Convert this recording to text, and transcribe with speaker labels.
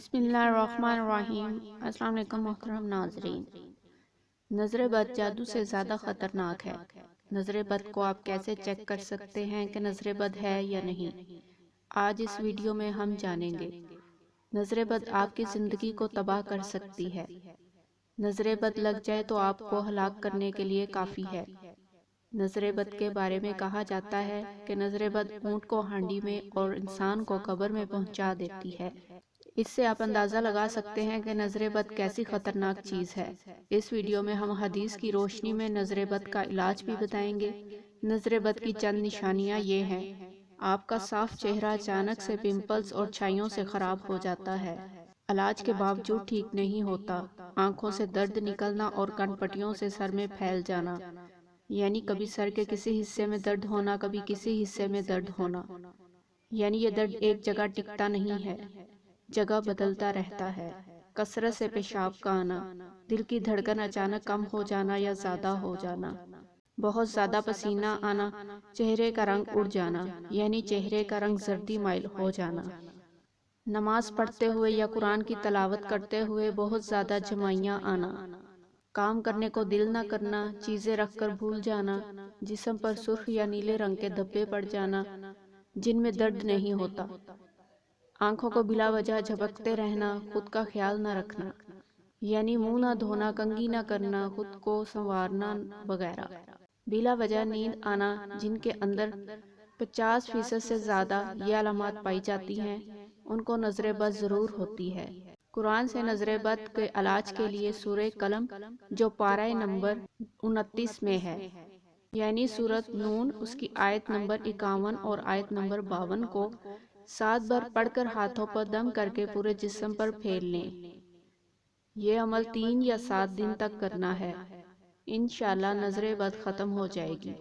Speaker 1: بسم اللہ الرحمن الرحیم۔ السلام علیکم محترم ناظرین۔ نظر بد جادو سے زیادہ خطرناک ہے۔ نظر بد کو آپ کیسے چیک کر سکتے ہیں کہ نظر بد ہے یا نہیں؟ آج اس ویڈیو میں ہم جانیں گے۔ نظر بد آپ کی زندگی کو تباہ کر سکتی ہے۔ نظر بد لگ جائے تو آپ کو ہلاک کرنے کے لیے کافی ہے۔ نظر بد کے بارے میں کہا جاتا ہے کہ نظر بد اونٹ کو ہانڈی میں اور انسان کو قبر میں پہنچا دیتی ہے۔ اس سے آپ اندازہ لگا سکتے ہیں کہ نظر بد کیسی خطرناک چیز ہے۔ اس ویڈیو میں ہم حدیث کی روشنی میں نظر بد کا علاج بھی بتائیں گے۔ نظر بد کی چند نشانیاں یہ ہیں۔ آپ کا صاف چہرہ اچانک سے پمپلز اور چھائیوں سے خراب ہو جاتا ہے۔ علاج کے باوجود ٹھیک نہیں ہوتا۔ آنکھوں سے درد نکلنا اور کن پٹیوں سے سر میں پھیل جانا، یعنی کبھی سر کے کسی حصے میں درد ہونا، کبھی کسی حصے میں درد ہونا، یعنی یہ درد ایک جگہ ٹکتا نہیں ہے، جگہ بدلتا رہتا ہے۔ کثرت سے پیشاب کا آنا، دل کی دھڑکن اچانک کم ہو جانا یا زیادہ ہو جانا، بہت زیادہ پسینہ آنا، چہرے کا رنگ اڑ جانا، یعنی چہرے کا رنگ زردی مائل ہو جانا، نماز پڑھتے ہوئے یا قرآن کی تلاوت کرتے ہوئے بہت زیادہ جمائیاں آنا، کام کرنے کو دل نہ کرنا، چیزیں رکھ کر بھول جانا، جسم پر سرخ یا نیلے رنگ کے دھبے پڑ جانا جن میں درد نہیں ہوتا، آنکھوں کو بلا وجہ جھپکتے رہنا، خود کا خیال نہ رکھنا، یعنی منہ نہ دھونا، کنگھی نہ کرنا، خود کو سنوارنا وغیرہ، بلا وجہ نیند آنا، جن کے اندر 50% سے زیادہ یہ علامات پائی جاتی ہیں، ان کو نظر بد ضرور ہوتی ہے۔ قرآن سے نظر بد کے علاج کے لیے سورہ قلم جو پارہ نمبر 29 میں ہے، یعنی سورۃ نون، اس کی آیت نمبر 51 اور آیت نمبر 52 کو 7 بار پڑھ کر ہاتھوں پر دم کر کے پورے جسم پر پھیر لیں۔ یہ عمل 3 یا 7 دن تک کرنا ہے۔ انشاءاللہ نظر بد ختم ہو جائے گی۔